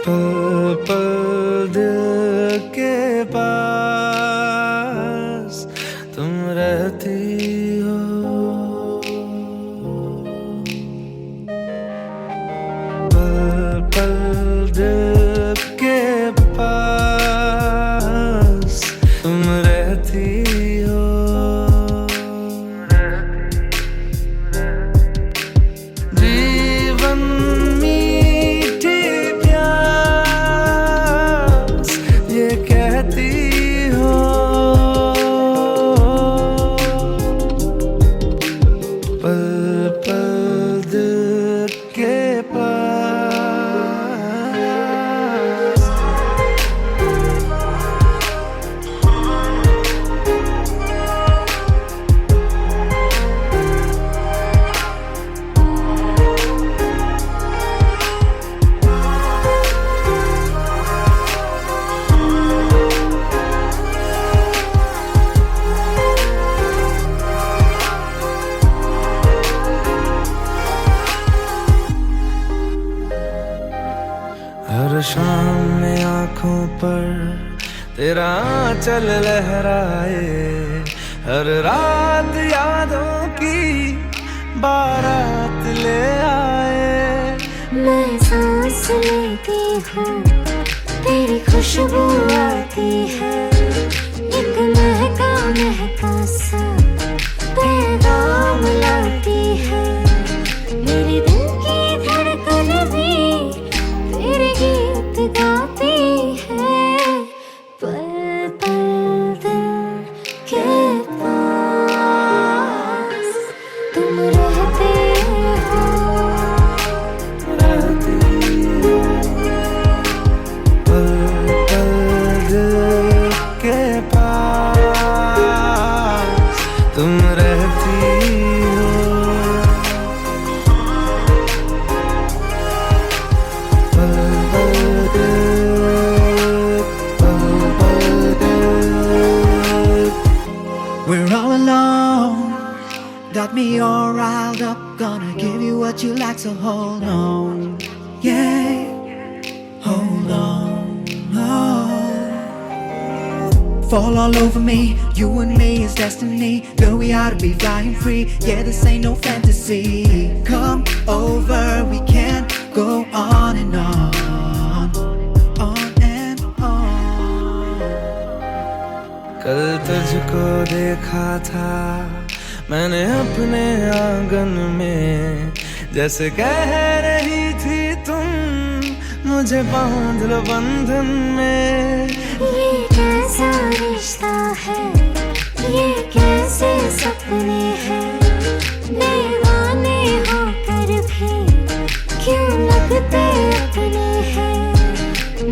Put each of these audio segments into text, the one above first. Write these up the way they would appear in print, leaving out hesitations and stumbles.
पल पल दिल के पास तुम रहती हो। पल पल दिल के पास तुम रहती हो। जीवन मीठी प्यास ये कहती हो। पल पल दिल के पास। हर शाम में आँखों पर तेरा आंचल लहराए, हर रात यादों की बारात ले आए। मैं सांस लेती हूँ तेरी खुशबू आती है, एक महका महका सा पैगाम लाती है। मेरे दिल की धड़कन भी तेरे गीत गाती है। पल पल दिल के पास तुम रहते हो। पल पल दिल के पास तुम रहती हो। पल पल दिल। We're all alone, got me all riled up. Gonna give you what you like, so hold on. Yeah, hold on. Oh. Fall all over me, you and me is destiny. Girl, we ought to be flying free. Yeah, this ain't no fantasy. Come over, we can go on and on. On and on. कल तुझको देखा था मैंने अपने आंगन में, जैसे कह रही थी तुम मुझे बांध लो बंधन में। ये कैसा रिश्ता है, ये कैसे सपने हैं, दीवाने होकर भी क्यों लगते अपने हैं।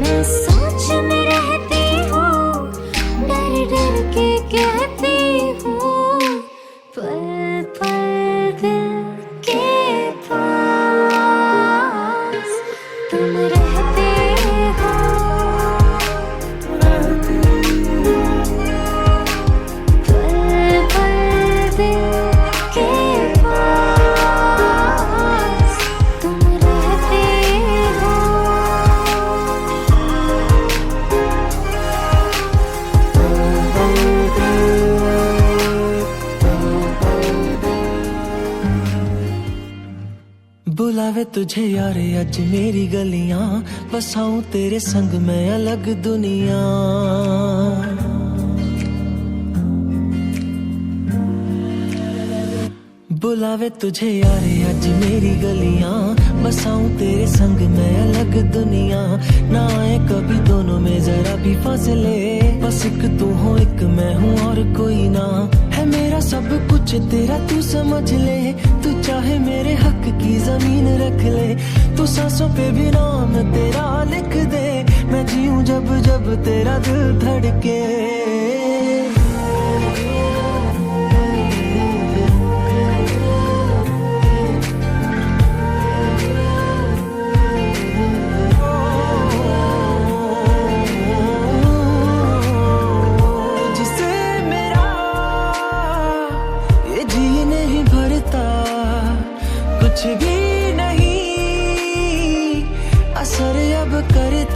मैं सोच में रहती हूँ, डर डर के कहती हूँ। पल पल दिल के पास तुम रहते हो। पल पल दिल के पास तुम रहते हो। बुलावे तुझे यारे अज मेरी गलियां, बसाऊं तेरे संग मैं अलग दुनिया। बुलावे तुझे यारे अज मेरी गलियां, बसाऊं तेरे संग मैं अलग दुनिया। ना आए कभी दोनों में जरा भी फासले, बस एक तू हो एक मैं हूँ और कोई ना। है मेरा सब कुछ तेरा तू समझ ले, तू चाहे मेरे हक की जमीन रख ले। तू सांसों पे भी नाम तेरा लिख दे, मैं जीऊं जब जब तेरा दिल धड़के। कुछ भी नहीं असर अब करता।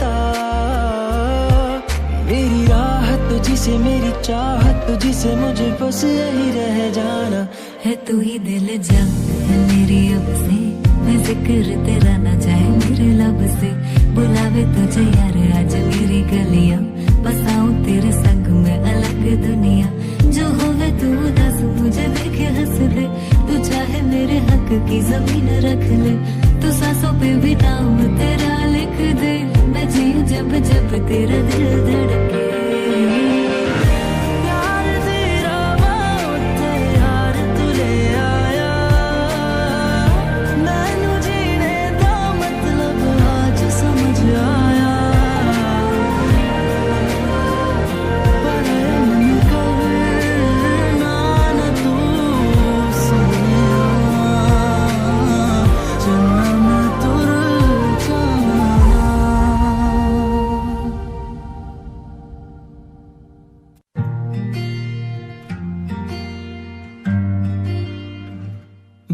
मेरी चाहत तुझी से मुझे बस यही रह जाना है तू ही दिल जा है मेरी अब से मैं जिक्र तेरा ना जाए मेरे लब से बुलावे तुझे यार आज मेरी गलियां बसाऊं तेरे संग में अलग दुनिया जो होवे तू उदास मुझे देखे हंस दे तू चाहे मेरे हक की जमीन रख ले तू सांसों पे भी नाम तेरा लिख दे मैं जीऊं जब जब तेरा दिल धड़के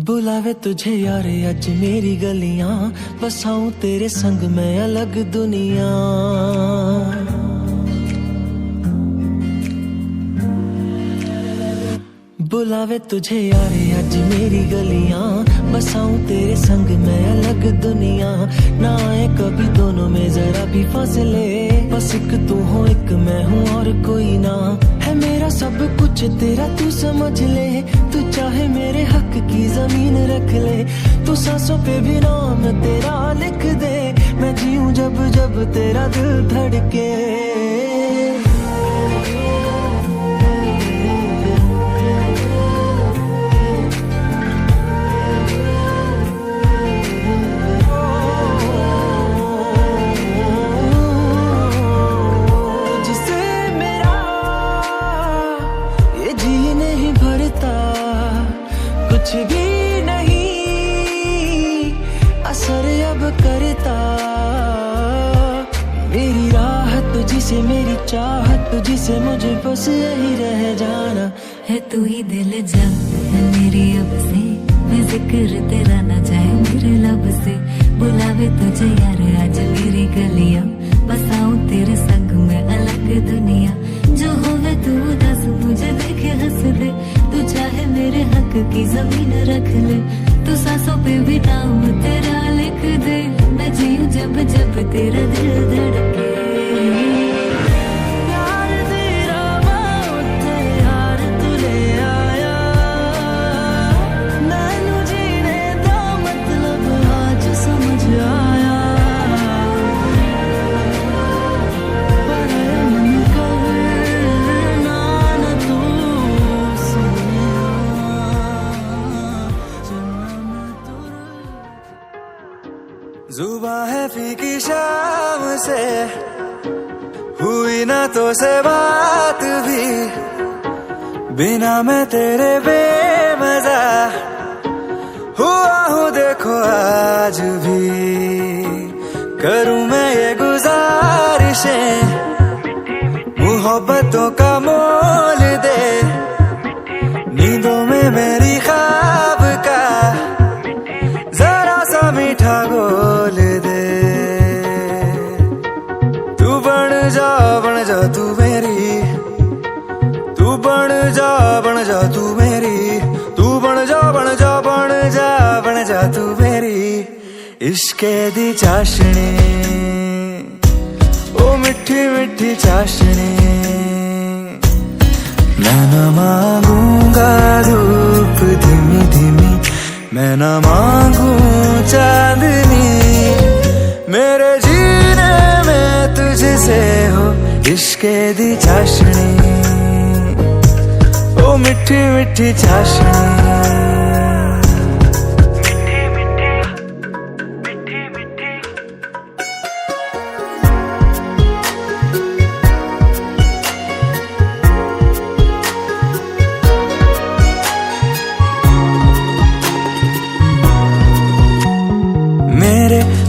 बुलावे तुझे यारे आज मेरी गलियां बसाऊं तेरे संग मैं अलग दुनिया बुलावे तुझे यारे आज मेरी गलियां बसाऊं तेरे संग मैं अलग दुनिया ना आए कभी दोनों में जरा भी फासले बस एक तू हो एक मैं हूँ और कोई ना है मेरा सब कुछ तेरा तू समझ ले तू चाहे मेरे हक की जमीन रख ले तू सांसों पे भी नाम तेरा लिख दे मैं जीऊं जब जब तेरा दिल धड़के कुछ भी नहीं असर अब करता मेरी राह तुझी से मेरी चाहत तुझी से मुझे बस यही रह जाना है तू ही दिल जा है मेरी अब से मैं जिक्र तेरा ना जाए मेरे लब से बुलावे तुझे यार आज मेरी गलियां बसाऊं तेरे संग में अलग दुनिया जो होवे तू उदास मुझे देखे हंस दे तू चाहे मेरे हक की जमीन रख ले तू सांसों पे भी नाम तेरा लिख दे मैं जीऊं जब जब तेरा दिल धड़के जुबां है फीकी शाम से हुई ना तो से बात भी बिना मैं तेरे बेमजा हुआ हूँ देखो आज भी करूँ मैं ये गुजारिशें मोहब्बतों का मोल दे नींदों में मेरी ख्वाब का जरा सा मीठा गोल दे तू बन जा तू मेरी तू बन जा तू मेरी तू बन जा तू मेरी इश्के दी चाशनी ओ मिठी मिठी चाशनी मैं न मांगूंगा धूप धीमी धीमी मैं न मांगू चांदनी मेरे जीने में तुझसे हो इश्के दी चाशनी ओ मिठी मिठी चाशनी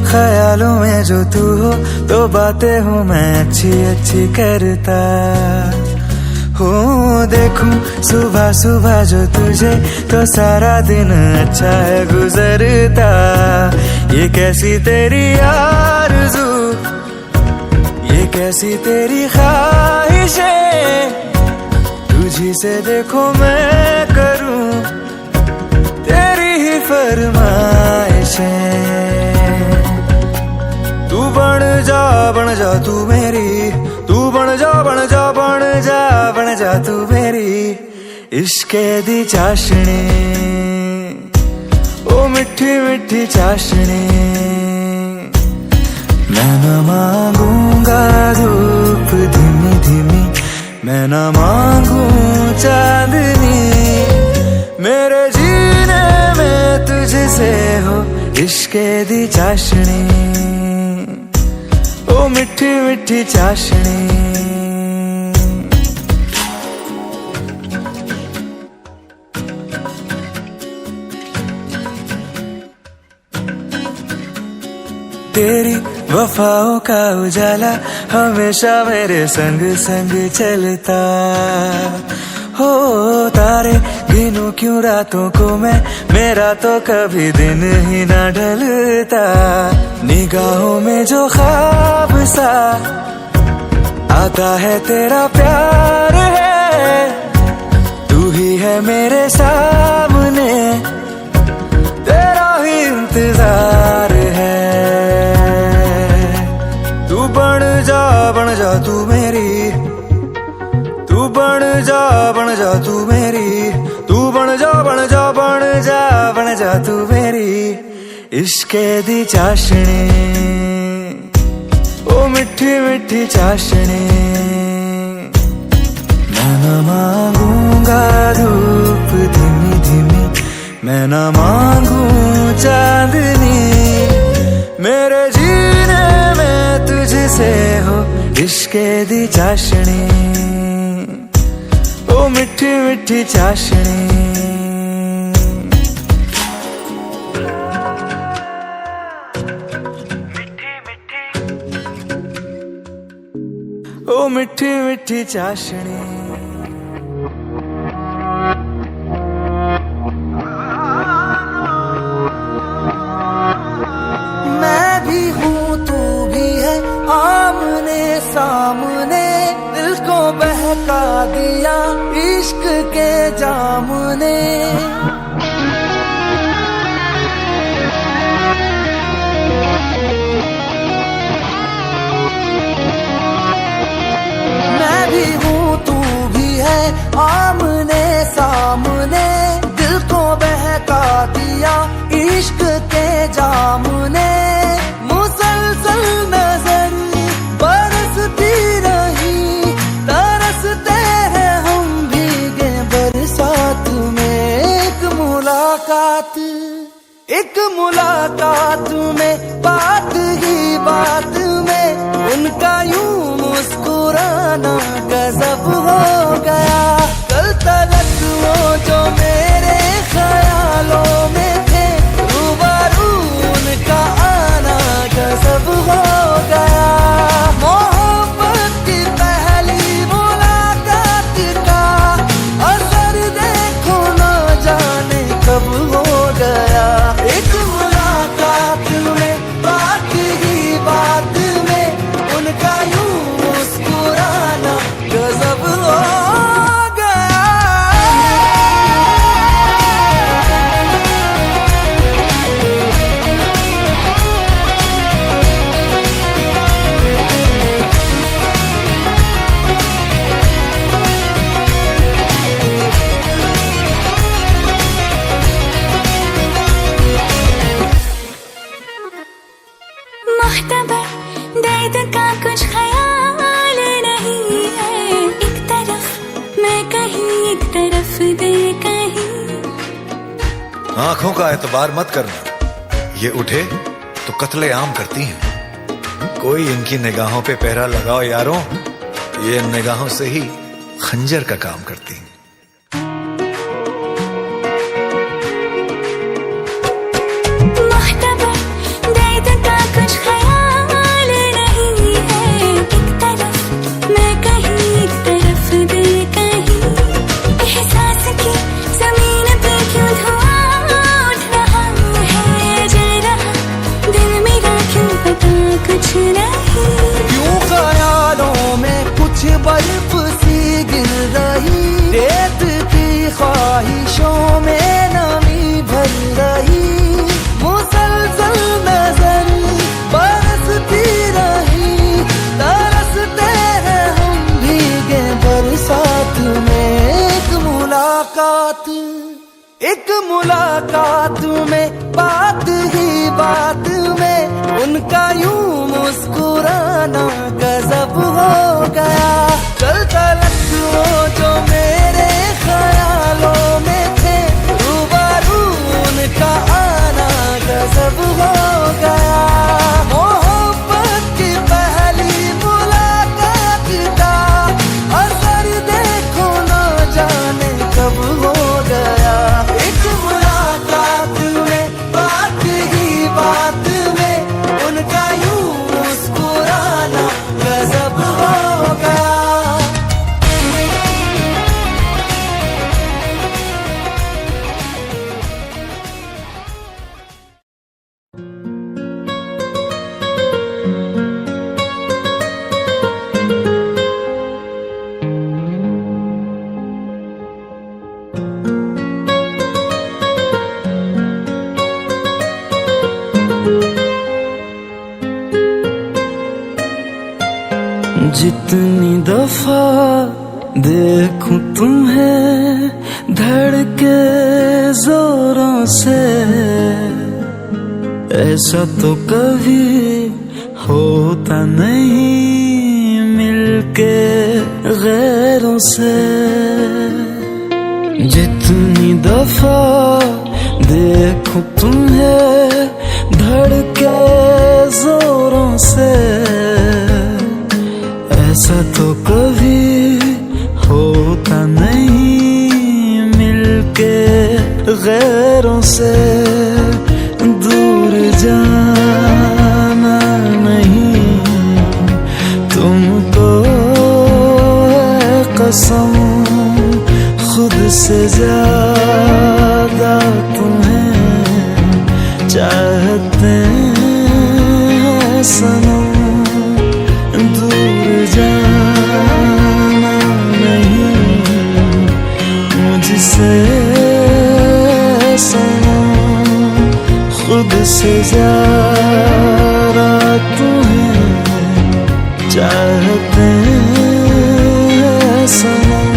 ख्यालों में जो तू हो तो बातें हूँ मैं अच्छी अच्छी करता हो देखूं सुबह सुबह जो तुझे तो सारा दिन अच्छा है गुजरता ये कैसी तेरी आरज़ू ये कैसी तेरी ख्वाहिशें जैसे देखो मैं करूं तेरी ही फरमाइशें। तू बन जा तू मेरी, तू बन जा बन जा बन जा बन जा तू मेरी इश्के दी चाशनी, ओ मिठी मिठी चाशनी। मैं न मांगूंगा धूप धीमी धीमी, मैं न मांगू चांदनी, मेरे जीने में तुझसे हो इश्के दी चाशनी, ओ मिठी मिठी चाशनी। तेरी वफाओं का उजाला हमेशा मेरे संग संग चलता हो। तारे गिनूं क्यों रातों को मैं, मेरा तो कभी दिन ही ना ढलता। निगाहों में जो ख्वाब सा आता है तेरा प्यार है, तू ही है मेरे सामने, तेरा ही इंतजार है। तू बन जा तू मेरी, तू बन जा तू मेरी, तू बन जा बन जा बन जा बन जा तू मेरी इश्के दी चाशनी, ओ मिठी मिठी चाशनी। मैं न मांगूंगा धूप धीमी धीमी, मैं न मांगू चांदनी, मेरे जीने में तुझसे हो इश्के दी चाशनी, ओ मिठी मिठी चाशनी। ओ मिठी मिठी चाशनी। मैं भी हूँ तू भी है, आमने सामने दिल को बहका दिया इश्क के जाम ने। मैं भी हूँ तू भी है, आमने सामने दिल को बहका दिया इश्क के जाम ने। मुसलसल नजर बरसती रही, तरसते हैं हम भीगे बरसात में। एक मुलाकात में बात ही बात में उनका यूं मुस्कुराना गजब हो गया। कल तलक वो जो मेरे ख्यालों में थे, रूबरू उनका आना गजब हो गया। मोहब्बत की पहली मुलाकात का असर देखो ना जाने कब हो गया। एक मुलाकात में बात ही बात में उनका यूं मुस्कुराना गजब हो गया। मुख्तबर दर्द का कुछ ख्याल नहीं है, एक तरफ मैं कहीं एक तरफ दिल कहीं। आंखों का एतबार मत करना, ये उठे तो कत्ले आम करती हैं। कोई इनकी निगाहों पे पहरा लगाओ यारों, ये इन निगाहों से ही खंजर का काम करती हैं। यूं ख्यालों में कुछ बर्फ सी गिर रही, एक मुलाकात में, बात ही बात में उनका यूं मुस्कुराना गजब हो गया। चलता वो जो मेरे ख्यालों में थे, रूबरू उनका आना गजब हो गया। मोहब्बत की पहली मुलाकात का असर देखो ना जाने कब हो गया। एक मुलाकात में, बात ही बात में उनका यूं मुस्कुराना गजब हो गया। जितनी दफा देखूं तुम्हें धड़के जोरों से, ऐसा तो कभी होता नहीं मिलके गैरों से। जितनी दफा देखूं तुम्हें धड़के जोरों से, ऐसा तो कभी होता नहीं मिलके गैरों से। दूर जाना नहीं तुमको है कसम, खुद से ज्यादा तुम्हें चाहते हैं सनम। दूर जाना नहीं मुझसे सनम, खुद से ज्यादा तुम्हें चाहते हैं सनम।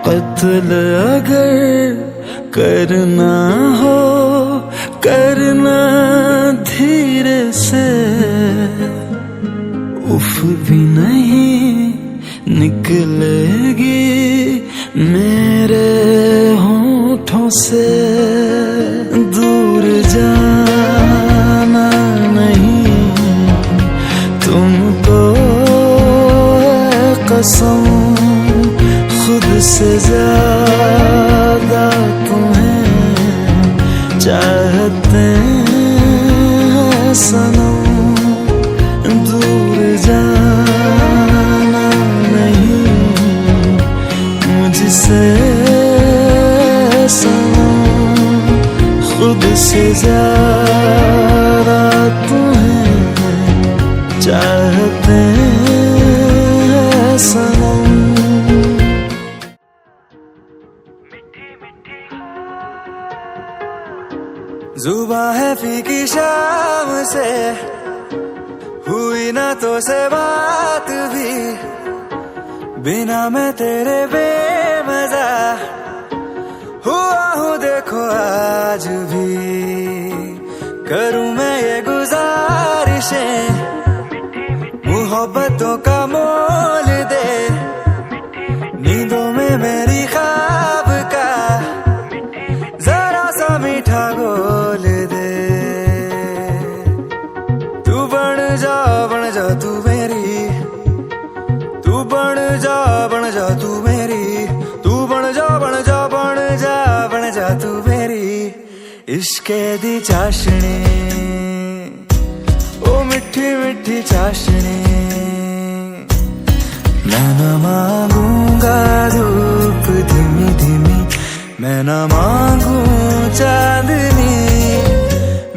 कत्ल अगर करना हो करना धीरे से, उफ भी नहीं निकलेगी मेरे होठों से। दूर जाना नहीं तुमको है कसम, खुद से ज्यादा तुम्हें चाहते हैं सनम। दूर जाना नहीं मुझसे सनम, खुद से ज्यादा तुम्हें चाहते हैं सनम। जुबां है फीकी शाम से, हुई ना तो से बात भी, बिना मैं तेरे बेमजा हुआ हूँ देखो आज भी। करूँ मैं ये गुजारिशें, मोहब्बतों का मोल दे, नींदों में मेरी ख्वाब का जरा सा मीठा घोल दे। तू बन जा तू मेरी, तू बन जा तू मेरी, तू बन जा तू मेरी इश्क़ दी चाशनी। मिठी मिठी चाशनी, मैं न मांगूंगा धूप धीमी धीमी, मैं न मांगू चांदनी,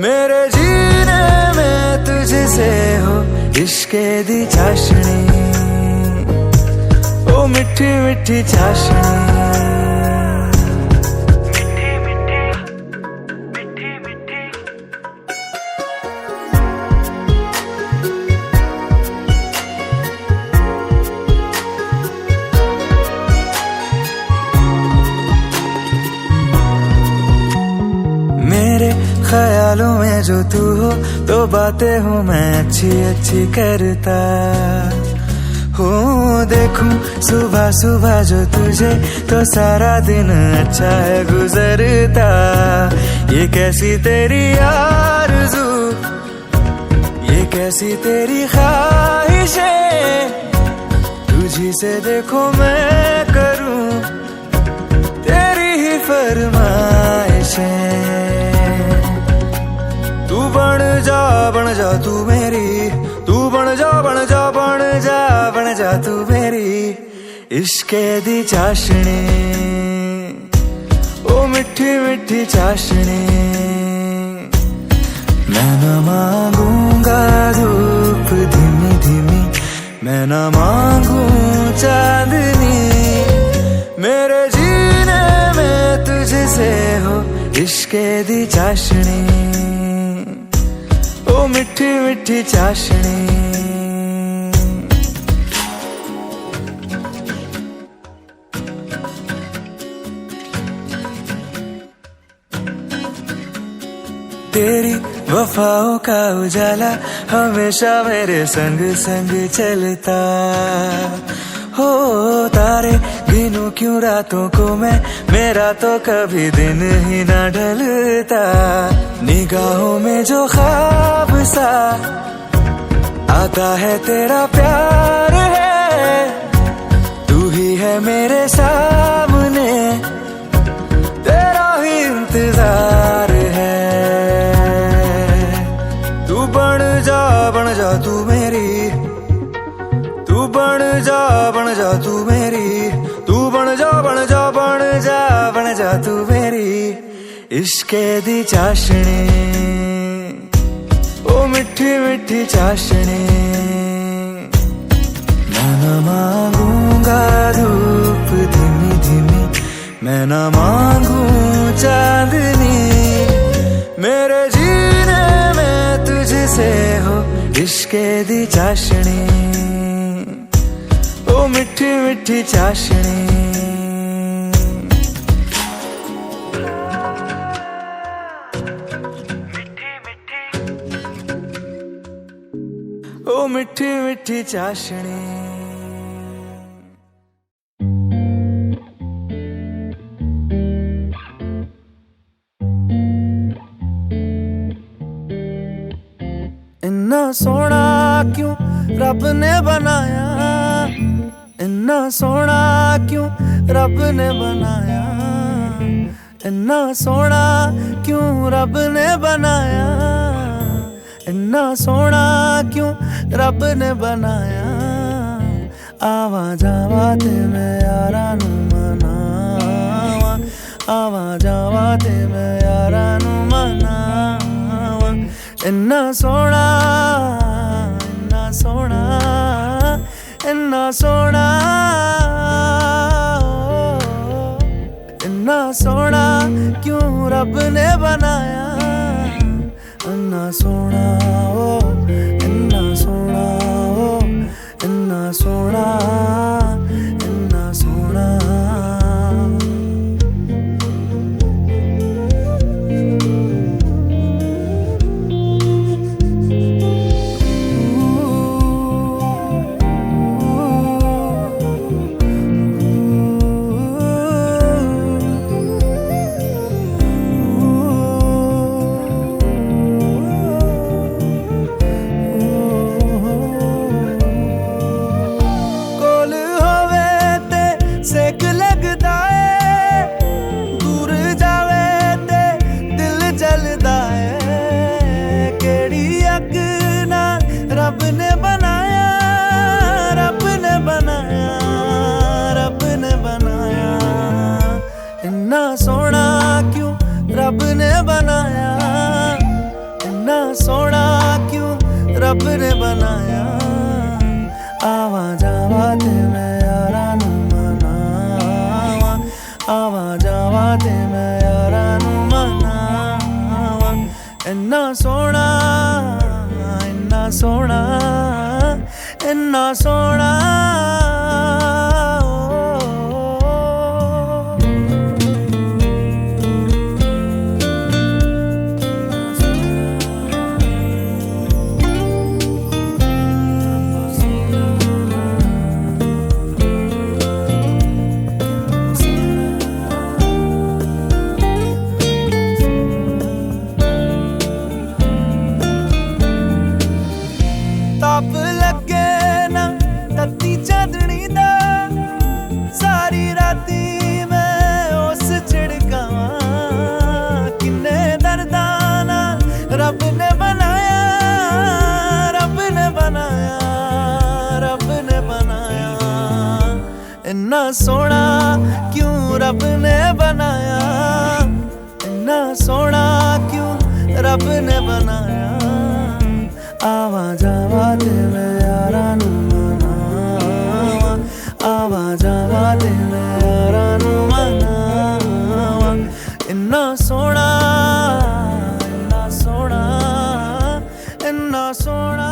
मेरे जीने में तुझसे हो इश्क़े दी चाशनी, ओ मिठी मिठी चाशनी। ख्यालों में जो तू हो तो बातें हूँ मैं अच्छी अच्छी करता हूँ, देखूं सुबह सुबह जो तुझे तो सारा दिन अच्छा है गुजरता। ये कैसी तेरी आरज़ू, ये कैसी तेरी ख्वाहिशें, तुझी से देखो मैं करूँ तेरी ही फरमाइशें। तू बन जा तू मेरी, तू बन जा तू मेरी इश्क़े दी चाशनी, ओ मिठी मिठी चाशनी, मैं न मांगूंगा धूप धीमी धीमी, मैं न मांगू चांदनी, मेरे जीने में तुझसे हो इश्क़े दी चाशनी, ओ मिठी मिठी चाशनी। तेरी वफाओं का उजाला हमेशा मेरे संग संग चलता हो, तारे गिनूं क्यों रातों को मैं, मेरा तो कभी दिन ही ना ढलता। निगाहों में जो ख्वाब सा आता है तेरा प्यार है, तू ही है मेरे सामने, तेरा ही इंतजार है। तू बन जा तू मेरी, तू बन जा तू मेरी, तू बन जा तू मेरी इश्क़े दी चाशनी, ओ मिठी मिठी चाशनी, मैं न मांगूंगा धूप धीमी धीमी, मैं न मांगू चांदनी, मेरे जीने में तुझसे हो इश्क़े दी चाशनी, ओ मिठी मिठी चाशनी। ओ मिठी मिठी चाशनी। इन्ना सोना क्यों रब ने बनाया, इन्ना सोना क्यों रब ने बनाया, इन्ना सोना क्यों रब ने बनाया, इन्ना सोना क्यों रब ने बनाया। आवा जावा ते मैं यारा नू मनावा, आवा जावा ते मैं यारा नू मनावा। इन्ना सोना, इन्ना सोना, इन्ना सोना, इन्ना सोना क्यों रब ने बनाया। इन्ना सोना ओ, इन्ना सोना ओ, इन्ना सोना, इन्ना सोना। ने बनाया, इन्ना सोना क्यों रब ने बनाया। आवा जावा ते मैं यारा नू मनावा, आवा जावा ते मैं यारा नू मनावा। इन्ना सोना, इन्ना सोना, इन्ना सोना। ताप लगे ना तत्ती चांदनी दा, सारी राती मैं उस झिड़कावां। किन्ने दर्दां नाल रब ने बनाया, रब ने बनाया, रब ने बनाया। इन्ना सोना क्यों रब ने बनाया, इन्ना सोना क्यों रब ने बनाया। आवा जावा ते मैं यारा नू मनावा, आवा जावा ते मैं यारा नू मनावा। इन्ना सोना, इन्ना सोना, इन्ना सोना।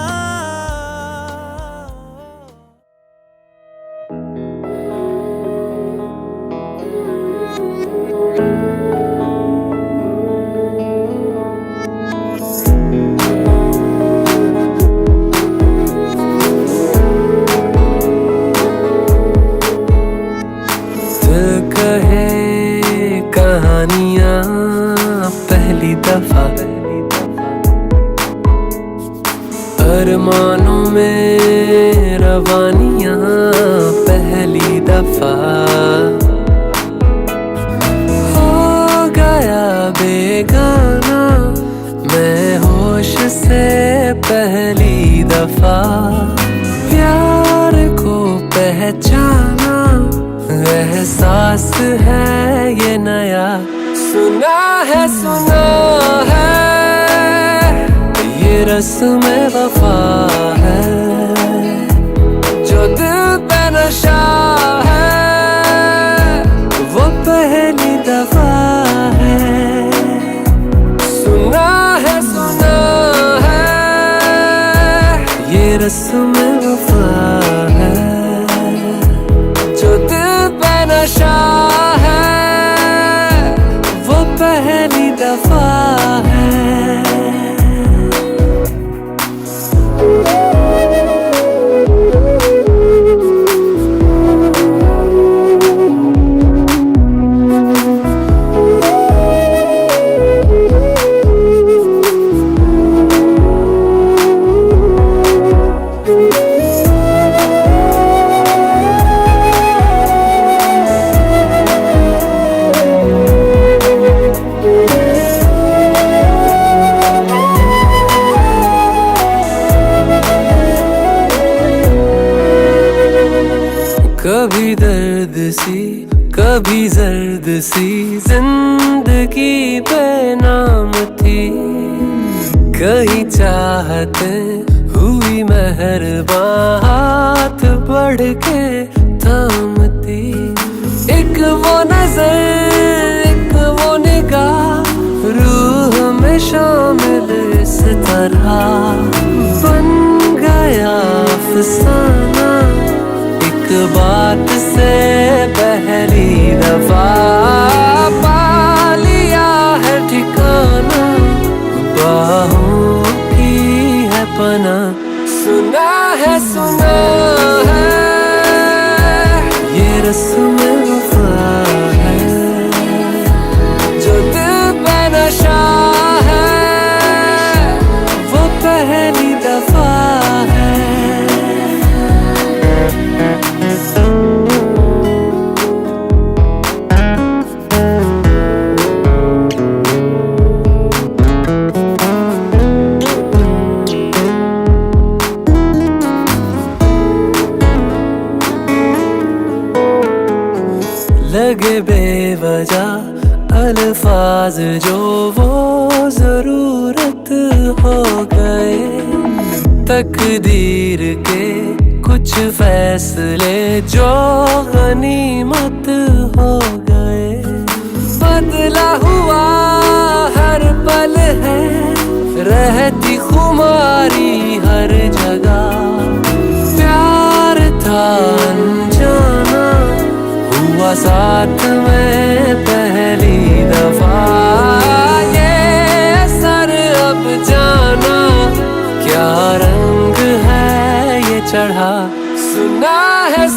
कहानियां पहली दफा, अरमानों में रवानियां पहली दफा। हो गया बेगाना मैं होश से पहली दफा। प्यार को पहचाना एहसास है ये नया। सुना है ये रस्म वफा है, जो दिल पे नशा है वो पहली दफा है। सुना है ये रस्म वफा है, जो दिल पे नशा है वो पहली दफा है। कभी दर्द सी कभी जर्द सी जिंदगी बेनाम थी। कहीं चाहते हुई मेहरबान हाथ बढ़ के थामती। एक वो नजर एक वो निगाह रूह में शामिल इस तरह बन गया अफसाना। बात से पहली दफा पा लिया है ठिकाना, बाहों की है पना। सुना है ये रस्म वफा है, जो दिल पे नशा है वो पहली दफा है। लगे बेवजह अल्फाज जो वो जरूरत हो गए, तकदीर के कुछ फैसले जो गनीमत हो गए। बदला हुआ हर पल है, रहती खुमारी हर जगह। प्यार था अनजाना, हुआ साथ में पहली दफा। ये असर अब जाना, क्या रंग है ये चढ़ा। सुना है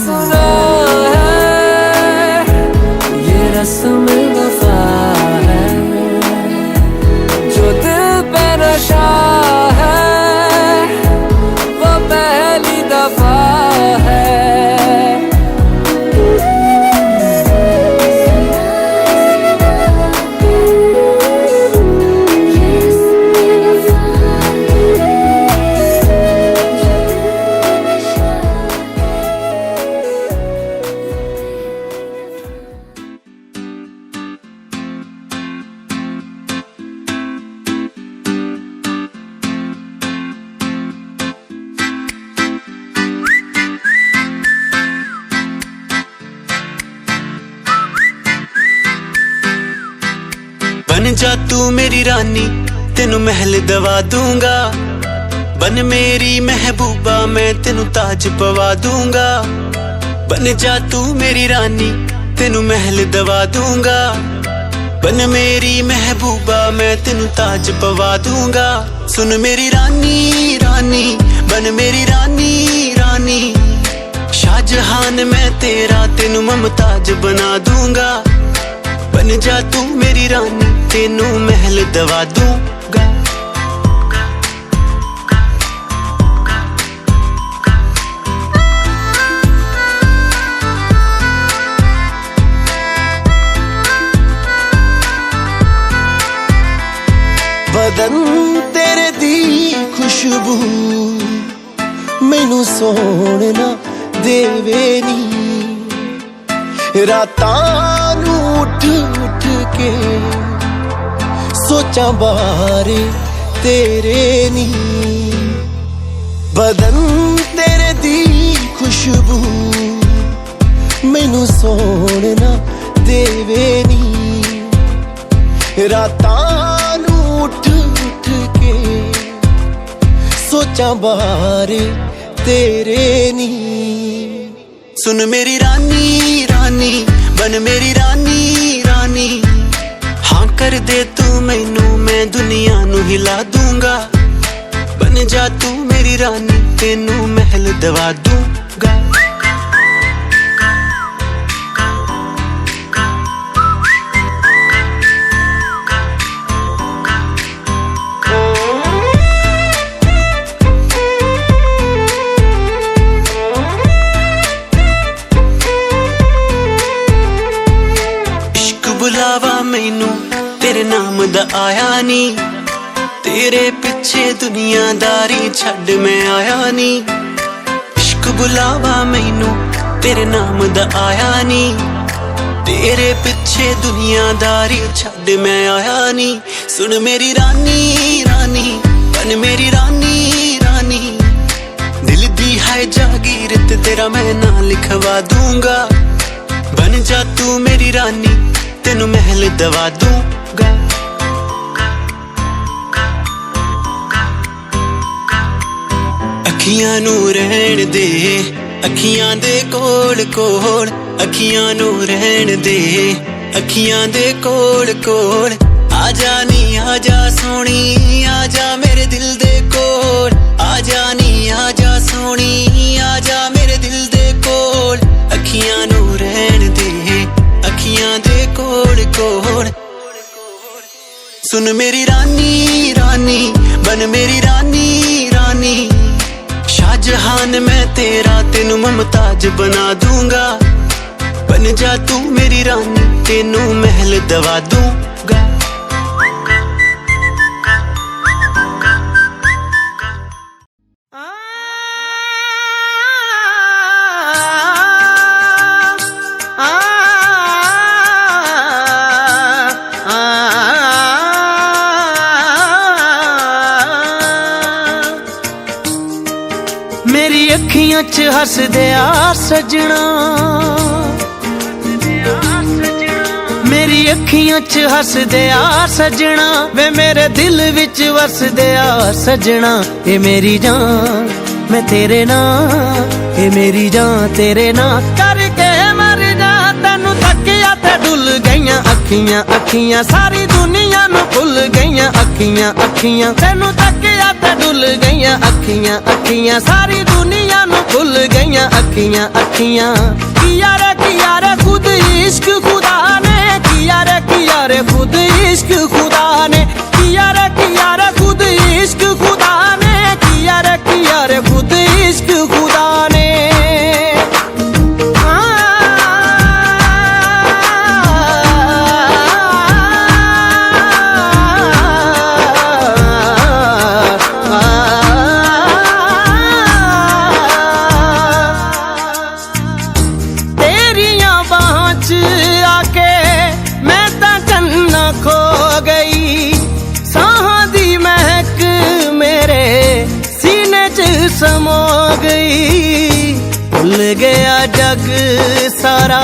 ये रस्म वफा है, जो दिल पे नशा है, वो पहली दफा है। बन जा तू मेरी रानी, तेनू महल दवा दूंगा। बन मेरी महबूबा, मैं तेनू ताज पवा दूंगा। बन जा तू मेरी रानी, तेनू महल दवा दूंगा। बन मेरी महबूबा, मैं तेनू ताज पवा दूंगा। सुन मेरी रानी रानी, बन मेरी रानी रानी। शाहजहान मैं तेरा, तेनू मुमताज बना दूंगा। बन जा तू मेरी रानी, तेनू महल दवा दूंगा। बदन तेरे दी खुशबू मैनू सोहना देवे नी। रातां नू उठ उठ के सोचा बारे तेरे नी। बदन तेरे दी खुशबू मैनू सोहना देवे नी। रातां नू उठ उठ के सोचा बारे तेरे नी। सुन मेरी रानी रानी, बन मेरी रानी रानी। हाँ कर दे तू मैनू, मैं दुनिया नू हिला दूंगा। बन जा तू मेरी रानी, तेनू महल दवा दूंगा। बुलावा मैनू तेरे नाम दा आया नी। तेरे पिछे दुनियादारी छड़ मैं आया नी। इश्क बुलावा मैनू तेरे नाम दा आया नी। तेरे पिछे दुनियादारी छड़ मैं आया नी। सुन मेरी रानी रानी, बन मेरी रानी रानी। दिल दी है जागीर ते तेरा मैं ना लिखवा दूंगा। बन जा तू मेरी रानी, तेनू महल दवा दूंगा। अखियां नू रहन दे, अखियां दे कोल कोल। अखियां नू रहन दे, अखियां दे कोल कोल। आजा नी आजा सोनी, आजा मेरे दिल दे कोल। आजा नी आजा सोनी, आजा मेरे दिल दे कोल। अखियां नू रहन दे, अखियां दे कोल कोल। सुन मेरी रानी रानी, बन मेरी रानी रानी। शाहजहान मैं तेरा, तेनू मुमताज बना दूंगा। बन जा तू मेरी रानी, तेनू महल दवा दूंगा। च हसदे आ सजना, मेरी अखियां च हसदे आ सजना, वे मेरे दिल विच वसदे आ सजना। ए मेरी जान मैं तेरे नाल, ए मेरी जान तेरे नाल करके मर जा। तेनू तकिया ते डुल गईयां अखियां अखियां, सारी दुनिया नू भुल गईयां अखियां अखियां। तेनू तकिया ते डुल गईयां अखियां अखियां, सारी दुनिया नू भुल गईयां अखियां अखियां। किया रे खुद इश्क खुदा ने, किया रे खुद इश्क खुदा ने, किया रे खुद इश्क खुदा ने, किया रे खुद इश्क खुदा ने। तेरियां बाहां च आके मैं तां चन्ना खो गई, साहां दी महक मेरे सीने च समो गई। भुल गया जग सारा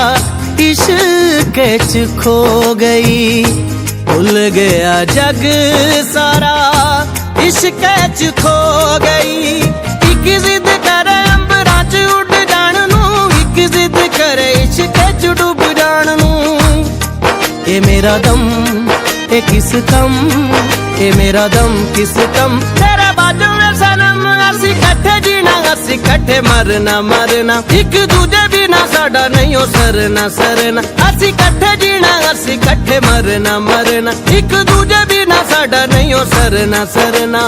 इश्क च खो गई, भुल गया जग सारा इश्क च खो गई। एक जिद करे अंबरां च उड़ जाण नू, एक जिद करे इश्क च डुब जाण नू। ए मेरा दम ए किस कम, ए मेरा दम किस कम, तेरे बाजू में सनम असी कट्ठे जीना असी कट्ठे मरना मरना। एक दूजे बिना साडा नहीं हो सरना सरना, असी कट्ठे जीना असी कट्ठे मरना मरना। एक दूजे बिना साडा नहीं हो सरना सरना।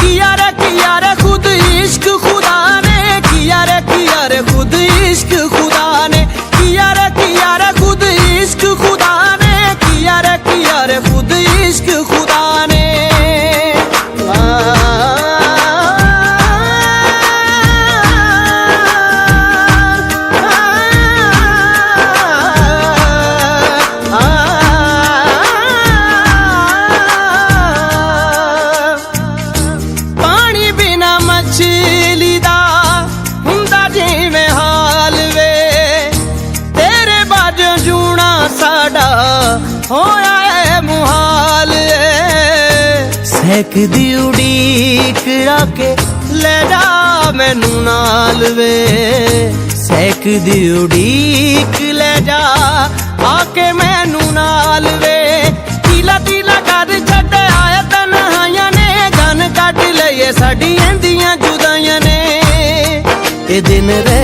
किया रे खुद इश्क खुदा ने, किया रे खुद इश्क खुदा ने, किया रे खुद इश्क खुदा ने, किया रे खुद इश्क खुदा ने। पानी बिना मछली दा हुंदा जिवें हाल वे, तेरे बाजों जूना साडा होया है मुहाल। सहक दी उड़ीक आके ले जा मैनू नाल वे, सहक दी उड़ीक ले जा आके मैनू नाल वे। तीला तीला कर छड्डे आया तन्हाइयां ने, गन कट लईए साडी एंदियां जुदाइयां ने। ए दिन रे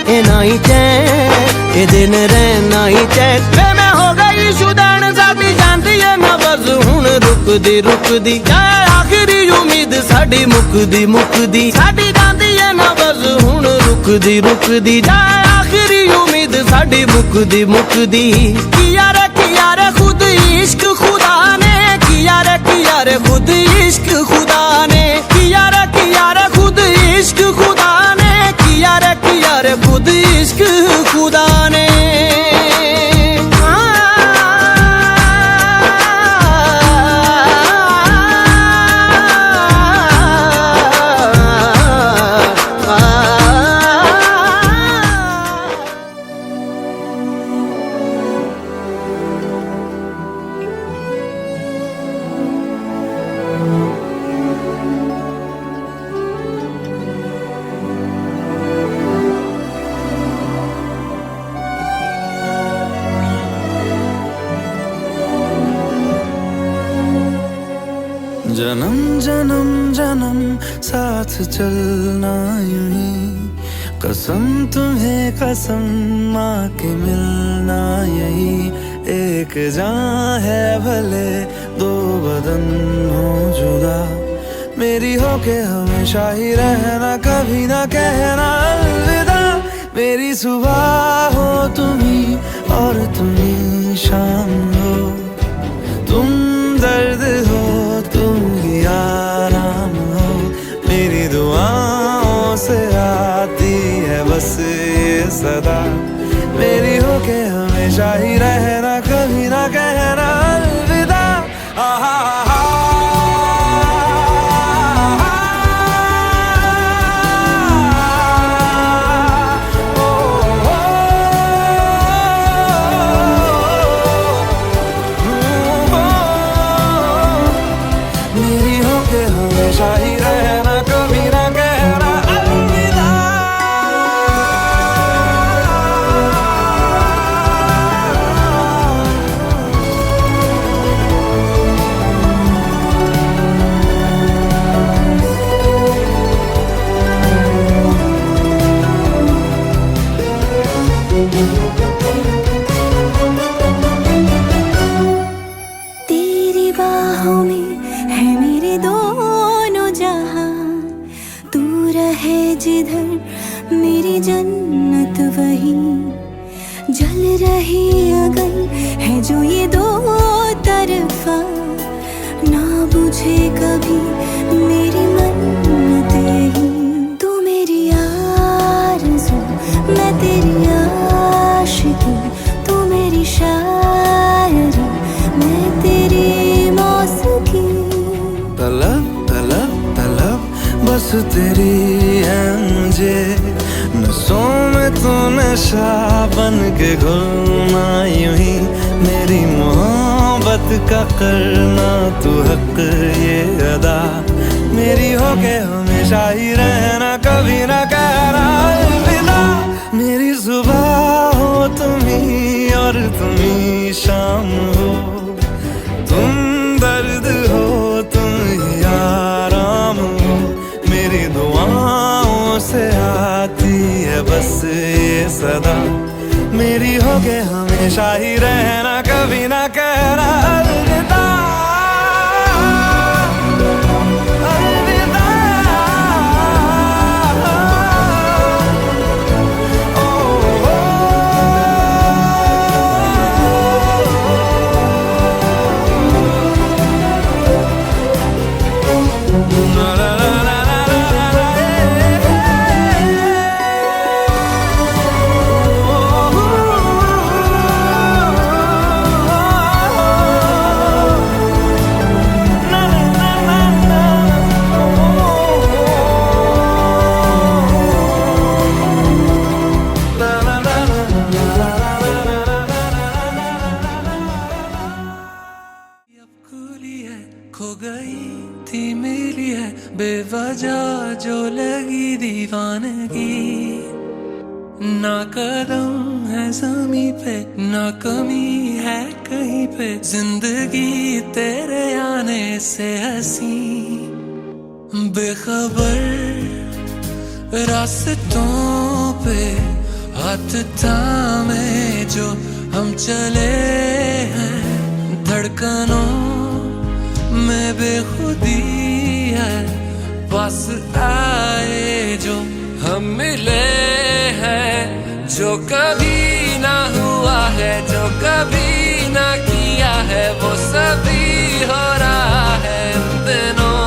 ए नाई चैन, ए दिन रे नाई चैन, वे मैं हो गई शुदैन साडी जांदी है नबज़ हुण रुकदी रुकदी। जाए आखिरी उम्मीद साडी मुकदी मुकदी, साडी जांदी है नबज़ हुण रुकदी रुकदी। जाए आखिरी उम्मीद साडी मुकदी मुकदी। किया रे खुद इश्क खुदा ने, किया रे खुद इश्क खुदा ने, किया रे खुद इश्क खुदा ने, किया रे खुद इश्क खुदा ने। जन्म जन्म जन्म साथ चलना यूं ही, कसम तुम्हें कसम माँ के मिलना यही। एक जान है भले दो बदन हो जुदा, मेरी हो के हमेशा ही रहना, कभी ना कहना अलविदा। मेरी सुबह हो तुम्ही और तुम्ही शाम हो, तुम दर्द हो तुम ही आराम हो। मेरी दुआओं से आती है बस ये सदा, मेरी हो के हमेशा ही रहना, कभी ना कहना अलविदा। जल रही अगन है जो ये दो तरफा, ना बुझे कभी मेरी मन्नतें ही। तू मेरी आरज़ू मैं तेरी आशिकी, तू मेरी शायरी मैं तेरी मौसीकी। तलब तलब तलब बस तेरी है मुझे, नसों में तू नशा बन के घुलना यूं ही। मेरी मोहब्बत का करना तू हक ये अदा, मेरी होके हमेशा ही रहना, कभी ना कहना अलविदा। मेरी सुबह हो तुम ही और तुम ही शाम हो, तुम दर्द हो तुम ही आराम हो। मेरी दुआओं से आती है बस ये सदा, मेरी होके हमेशा ही रहना, कभी ना कहना अलविदा। अलविदा। ओ, ओ, ला, ला, ला, ला, ला, ला, ला, खो गई थी मिली है बेवजह जो लगी दीवानगी। ना कदम है ज़मीं पे ना कमी है कहीं पे, जिंदगी तेरे आने से हंसी। बेखबर रास्तों पे हाथ थामे जो हम चले हैं, धड़कनों में बेखुदी है, पास आए जो हम मिले हैं। जो कभी ना हुआ है जो कभी ना किया है, वो सभी हो रहा है इन दिनों।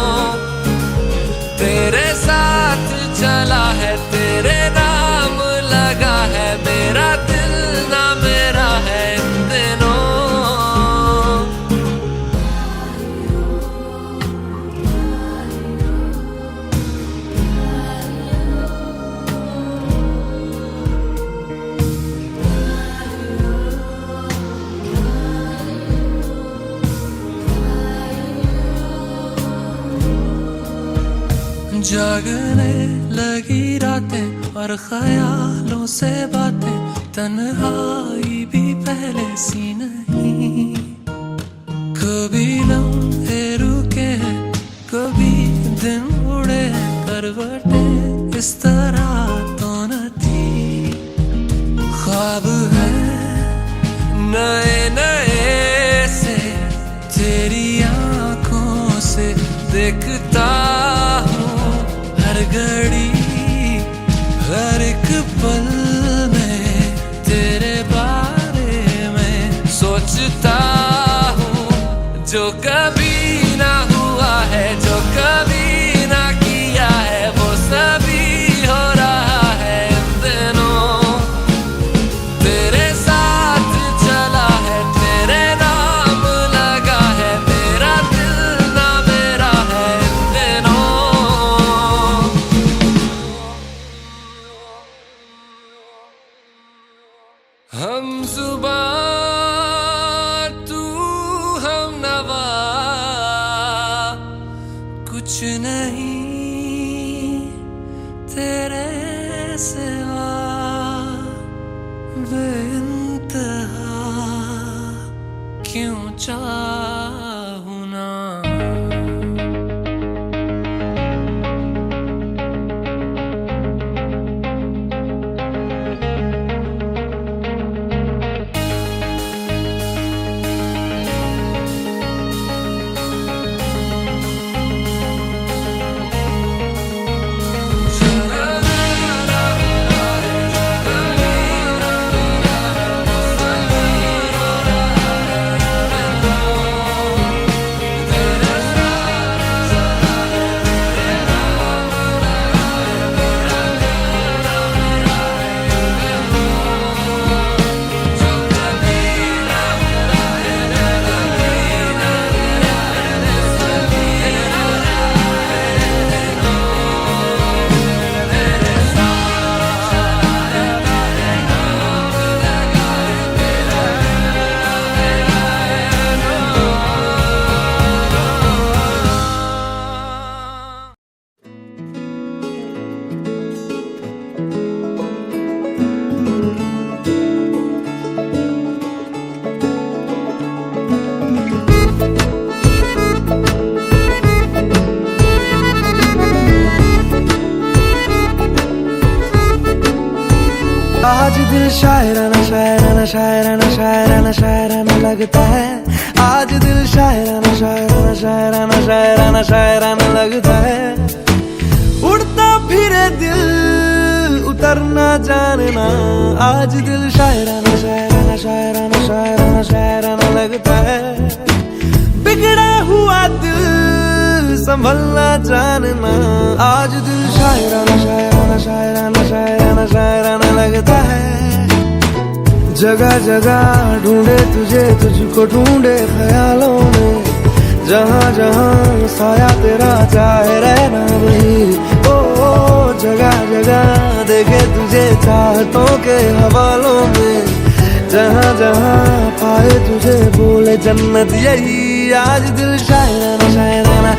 तेरे साथ चला है तेरे नाम लगा है, मेरा दिल ना मेरा है इन दिनों। जागने लगी रातें और ख्यालों से बातें, तन्हाई भी पहले सी नहीं। कभी लम्हे रुके हैं कभी दिन उड़े हैं, करवटें इस तरह तो न थी। ख्वाब है नए नए से तेरी आंखों से देखता हूँ, हर घड़ी हर एक पल में तेरे बारे में सोचता हूँ। जो कभी ना हुआ है जो कभी ना किया है, वो सभी हो रहा है इन दिनों। तेरे साथ चला है तेरे नाम लगा है, मेरा दिल ना मेरा है इन दिनों। हम जुबान तू हम नवा, कुछ नहीं तेरे सिवा, बेइंतहा क्यों चाहूं ना। शायराना शायराना शायराना शायराना शायराना लगता है। आज दिल शायराना शायराना शायराना शायराना शायराना लगता है। उड़ता फिरे दिल उतरना जानना, आज दिल शायराना शायराना शायराना शायराना शायराना लगता है। बिगड़ा हुआ दिल संभलना जानना, आज दिल शायराना शायराना शायराना शायराना शायराना लगता है। जगह जगह ढूंढे तुझे, तुझको ढूंढे ख्यालों में, जहाँ जहाँ साया तेरा चाहे रहना वही। ओ जगह जगह देखे तुझे चाहतों के हवालों में, जहाँ जहाँ पाए तुझे बोले जन्नत यही। आज दिल शायराना शायराना,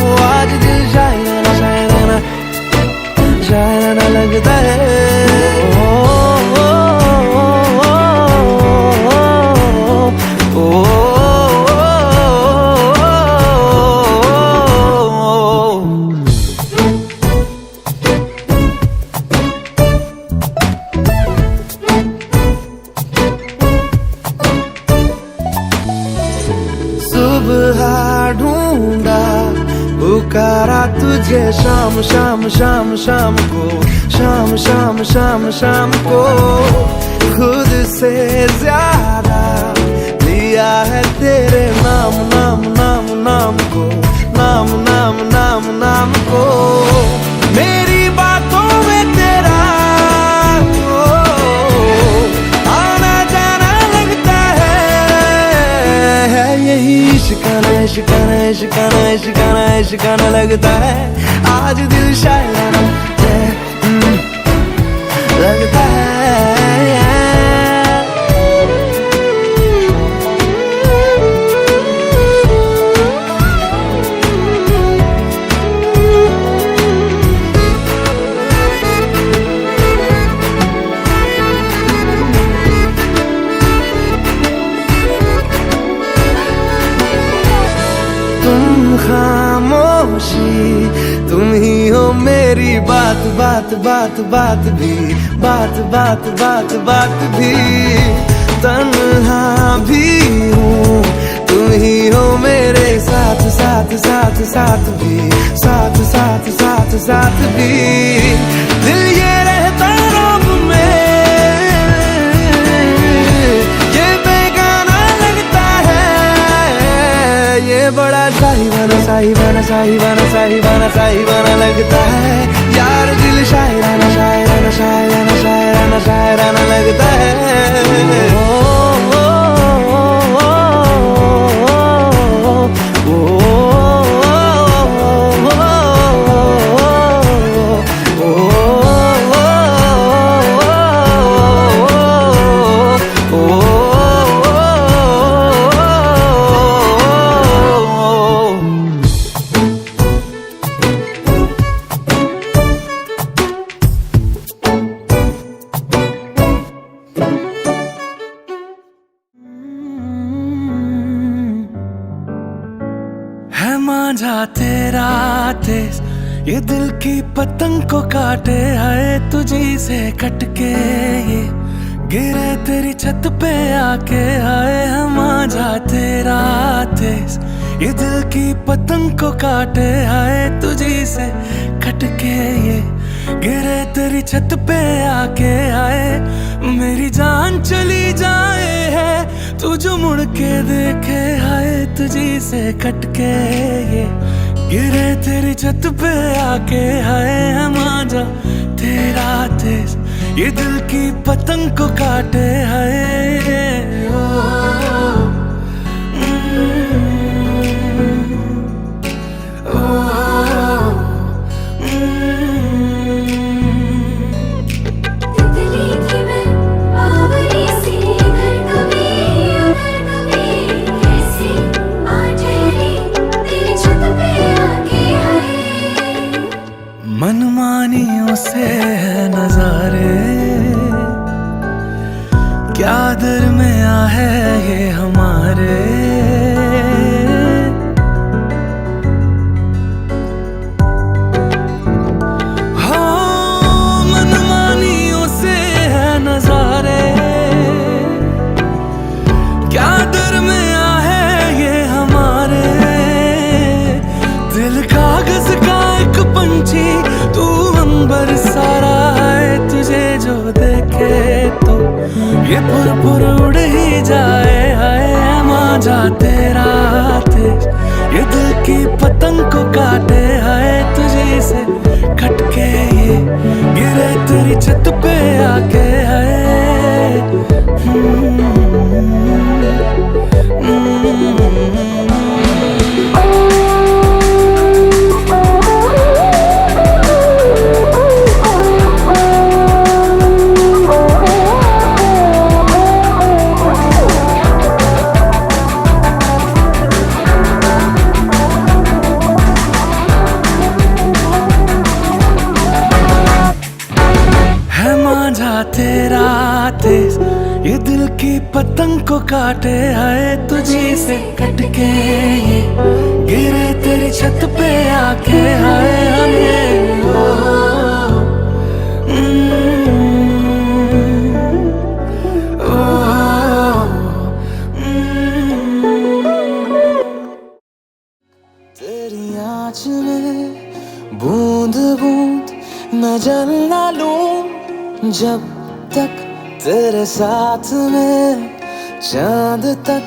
ओ आज दिल शायराना शायराना शायराना लगता है। सुबह ढूंढा पुकारा तुझे, शाम शाम शाम शाम को, शाम शाम शाम शाम को। खुद से ज्यादा लिया है तेरे नाम नाम नाम नाम को, नाम नाम नाम नाम को। मेरी बातों में तेरा आना जाना लगता है। यही इश्काना इश्काना इश्काना इश्काना इश्काना लगता है। आज दिल शायराना लगता है। तुम खामोशी, तुम ही हो मेरी बात बात बात बात भी, बात बात बात बात भी। तन्हा भी हूँ, तुम ही हो मेरे साथ साथ साथ साथ भी, साथ साथ साथ साथ भी। दिल ये रहता रब में, ये बेगाना लगता है। ये बड़ा साहिबाना साहिबाना साहिबाना साहिबाना साहिबाना लगता है। यार दिल शायराना शायराना शायराना शायराना शायराना लगता है। है मांझा तेरा तेज, ये दिल की पतंग को काटे। है तुझी से कटके ये गिरे तेरी छत पे आके। है मांझा तेरा तेज, ये दिल की पतंग को काटे। है तुझी से कटके ये गिरे तेरी छत पे आके। आए मेरी जान चली जाए है तू जो मुड़ के देखे। हाय तुझी से कटके ये गिरे तेरी छत पे आके। हाय मांझा तेरा तेज, ये दिल की पतंग को काटे। हाय मनमानियों से है नजारे, क्या दरमिया है ये हमारे। हो मनमानियों तो ये पुर उड़ ही जाए। हाय मांझा तेरा तेज ये दिल की पतंग को काटे। हाय तुझे से खटके ये गिरे तेरी छत पे आके। हाय तेरा तेज ये दिल की पतंग को काटे। हाय तुझी से कटके ये गिरे तेरी छत पे आके। हाय हमें तेरी आँच में बूंद बूंद मैं जल ना लूं जब तक तेरे साथ में चांद तक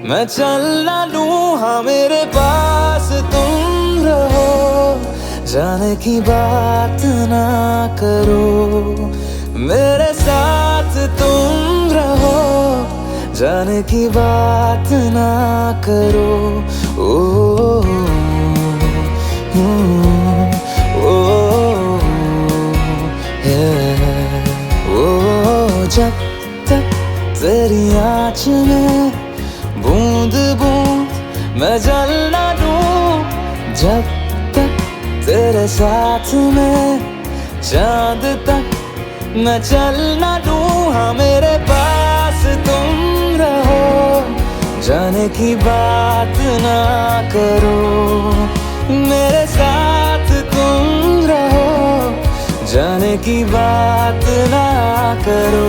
मैं चल ना लूं। हाँ मेरे पास तुम रहो जाने की बात ना करो। मेरे साथ तुम रहो जाने की बात ना करो। ओ जब तक तेरी आँच में बूंद बूंद मैं जल ना लूं जब तक तेरे साथ में चांद तक मैं चल ना लूं। हाँ मेरे पास तुम रहो जाने की बात ना करो। मेरे साथ तुम रहो जाने की बात ना करो।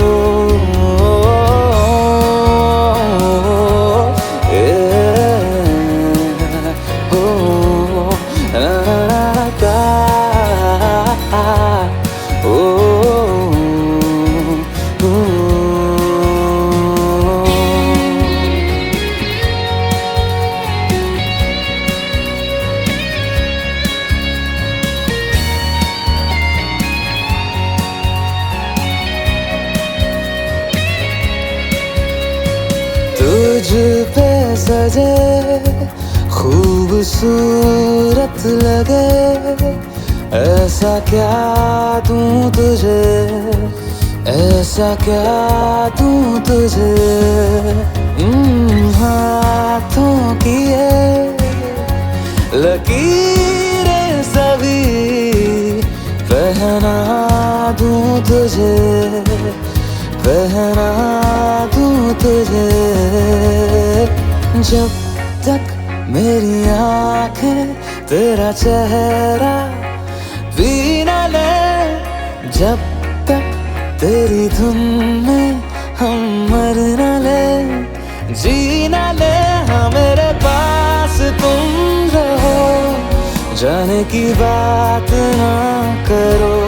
तुझ पे सजे खूबसूरत लगे ऐसा क्या दूं तुझे। ऐसा क्या दूं तुझे। हाथों की ये लकीरें सभी पहना दूं तुझे। पहना दूं तुझे। जब तक मेरी आँखें तेरा चेहरा भी न ले। जब तक तेरी धुन में हम मर न ले जी न ले। हाँ मेरे पास तुम रहो जाने की बात ना करो।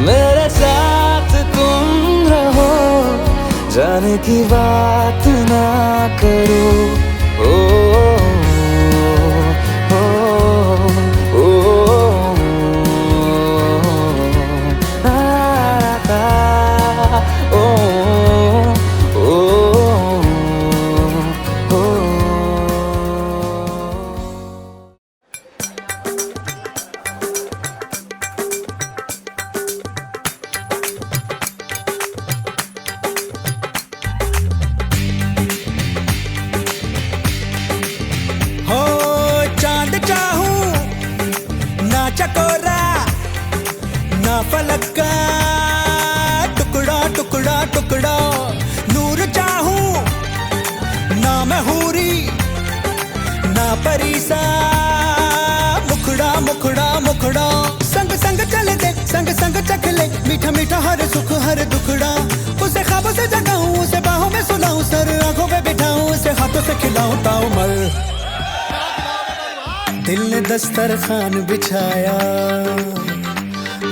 मेरे साथ तुम रहो जाने की बात ना करो। चकोरा ना फलक का टुकड़ा टुकड़ा टुकड़ा। नूर चाहूं ना मैं हूरी ना परीसा। मुखड़ा मुखड़ा मुखड़ा संग संग चल दे संग संग चख ले। मीठा मीठा हर सुख हर दुखड़ा। उसे ख्वाबों से जगाऊं उसे बाहों में सुलाऊं। सर आंखों पे बिठाऊं उसे हाथों से खिलाऊं ताऊ मल। दिल ने दस्तरखान बिछाया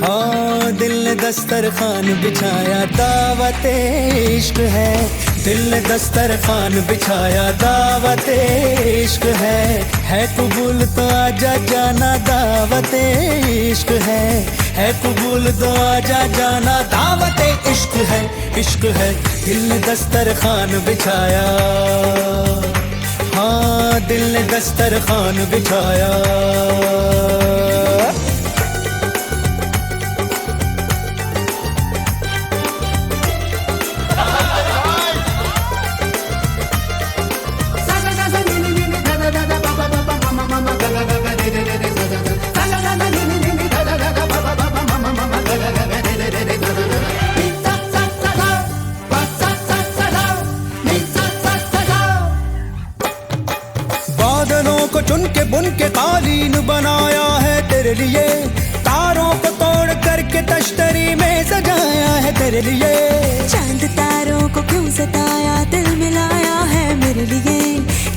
हाँ दिल ने दस्तरखान बिछाया दावत इश्क है, दिल ने दस्तरखान बिछाया दावत इश्क है कबूल तो आजा जाना दावत इश्क है कबूल तो आजा जाना दावत इश्क है दिल ने दस्तरखान बिछाया, हाँ दिल ने दस्तरखान बिछाया। बादलों को चुन के बुन के कालीन बनाया है तेरे लिए, तारों को तोड़ करके तश्तरी में सजाया है तेरे लिए। चांद तारों को क्यों सताया, दिल मिलाया है मेरे लिए,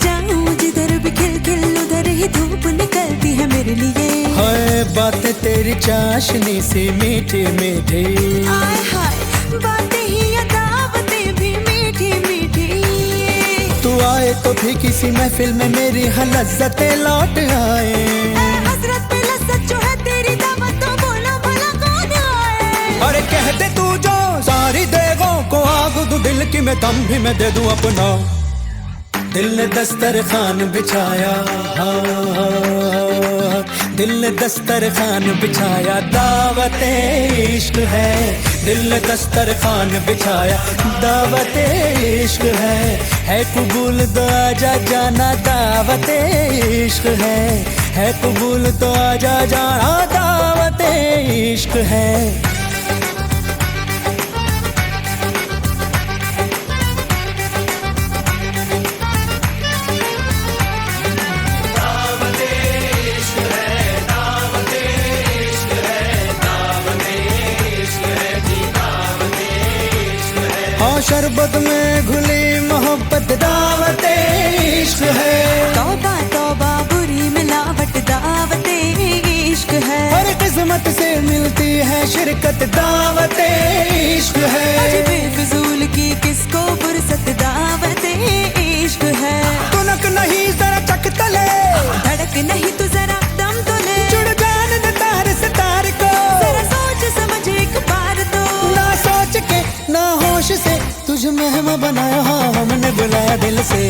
जाऊं जिधर भी खिल खिल उधर ही धूप निकलती है मेरे लिए। हाय बातें तेरी चाशनी सी मीठी मीठी, हाय हाय बातें ही दावतें भी मीठी मीठी। तू आए तो भी किसी महफिल में मेरी लज्जतें लौट आए, हजरत पे लज्जत जो है तेरी दावत तो बोलो भला कौन आए। अरे कह दे तू जो सारी देगों को आग दूं दिल की मैं दम भी मैं दे दूं अपना। दिल ने दस्तरखान बिछाया, दिल ने दस्तरखान बिछाया दावत इश्क है, दिल ने दस्तरखान बिछाया दावत इश्क है कबूल तो आजा जाना दावत इश्क है कबूल तो आजा जाना दावत इश्क है। हाँ शरबत में घुली मोहब्बत दावत इश्क है, तौबा तौबा बुरी मिलावट दावत इश्क है। हर किस्मत से मिलती है शिरकत दावत इश्क है। अजी बेफिजूल की किसको फुर्सत दावत इश्क है। तुनक नहीं जरा चक तले, धड़क नहीं तू जरा दम तो ले, जुड़ जान दे तार से तार को, जरा सोच समझ एक बार तो। ना सोच के ना होश से तुझे मेहमा बनाया, हाँ हमने बुलाया दिल से।